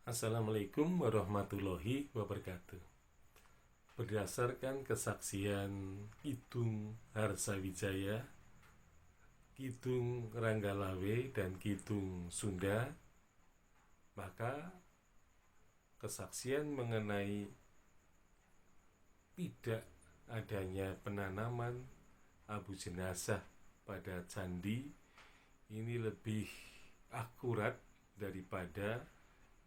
Assalamualaikum warahmatullahi wabarakatuh. Berdasarkan kesaksian Kidung Harsawijaya, Kidung Ranggalawe, dan Kidung Sunda, maka kesaksian mengenai tidak adanya penanaman abu jenazah pada candi ini lebih akurat daripada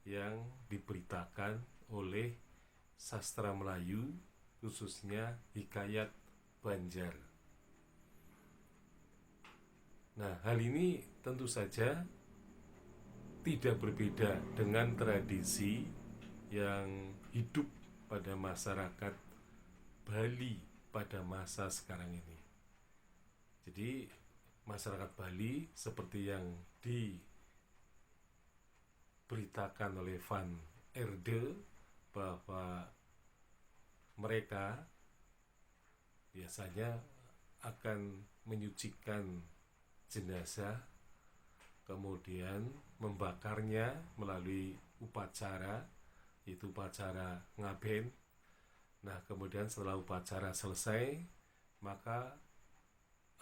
yang diberitakan oleh sastra Melayu, khususnya Hikayat Banjar. Nah, hal ini tentu saja tidak berbeda dengan tradisi yang hidup pada masyarakat Bali pada masa sekarang ini. Jadi, masyarakat Bali seperti yang diberitakan oleh Van Erde bahwa mereka biasanya akan menyucikan jenazah, kemudian membakarnya melalui upacara, yaitu upacara ngaben. Nah, kemudian setelah upacara selesai, maka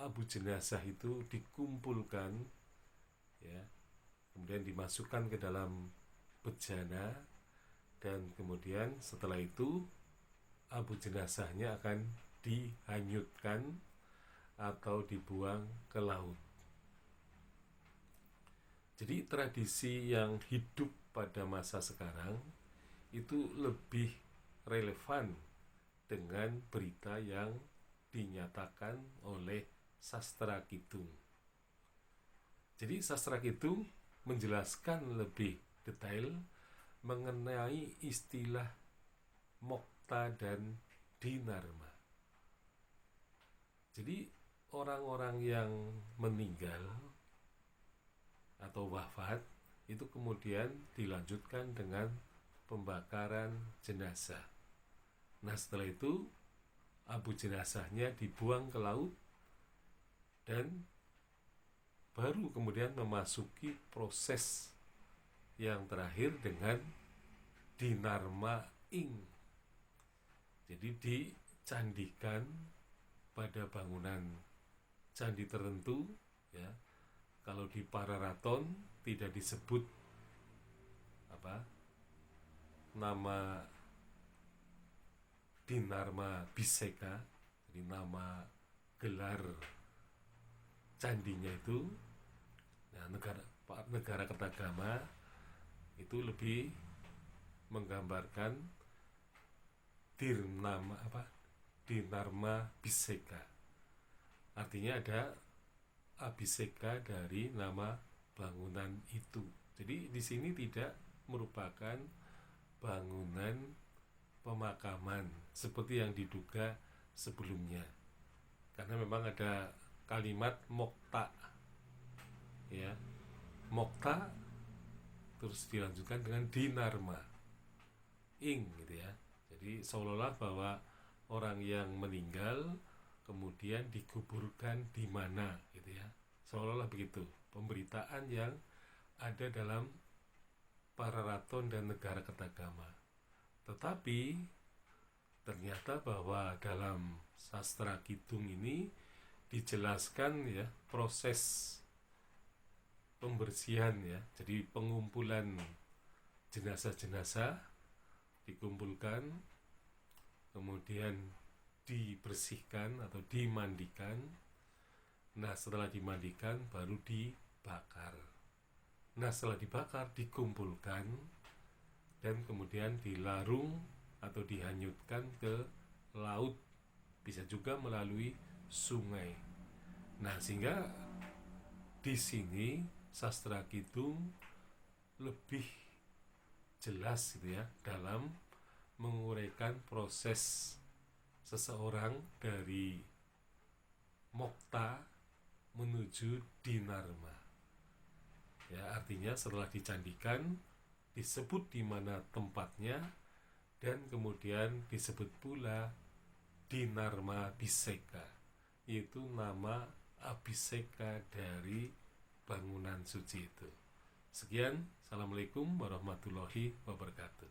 abu jenazah itu dikumpulkan, ya, kemudian dimasukkan ke dalam bejana, dan kemudian setelah itu abu jenazahnya akan dihanyutkan atau dibuang ke laut. Jadi tradisi yang hidup pada masa sekarang itu lebih relevan dengan berita yang dinyatakan oleh sastra Kidung. Jadi sastra Kidung menjelaskan lebih detail mengenai istilah Mokta dan Dinarma. Jadi orang-orang yang meninggal atau wafat itu kemudian dilanjutkan dengan pembakaran jenazah. Nah, setelah itu abu jenazahnya dibuang ke laut dan baru kemudian memasuki proses yang terakhir dengan dinarma ing. Jadi dicandikan pada bangunan candi tertentu, ya. Kalau di Pararaton tidak disebut nama Dinarma Biseka, jadi nama gelar candinya itu. Nah, negara Kertagama itu lebih menggambarkan Dinarma Biseka. Artinya ada abiseka dari nama bangunan itu. Jadi di sini tidak merupakan bangunan pemakaman seperti yang diduga sebelumnya. Karena memang ada kalimat Mokta, ya. Mokta terus dilanjutkan dengan Dinarma ing, gitu ya. Jadi seolah-olah bahwa orang yang meninggal kemudian dikuburkan di mana, gitu ya. Seolah-olah begitu pemberitaan yang ada dalam Pararaton dan negara Kertagama. Tetapi ternyata bahwa dalam sastra Kidung ini dijelaskan, ya, proses pembersihan, ya. Jadi pengumpulan jenazah-jenazah dikumpulkan, kemudian dibersihkan atau dimandikan. Nah, setelah dimandikan baru dibakar. Nah, setelah dibakar dikumpulkan dan kemudian dilarung atau dihanyutkan ke laut, bisa juga melalui sungai. Nah, sehingga di sini sastra Kidung lebih jelas, gitu ya, dalam menguraikan proses seseorang dari Mokta menuju Dinarma. Ya, artinya setelah dicandikan disebut di mana tempatnya dan kemudian disebut pula Dinarma Biseka, yaitu nama abiseka dari bangunan suci itu. Sekian, Assalamualaikum warahmatullahi wabarakatuh.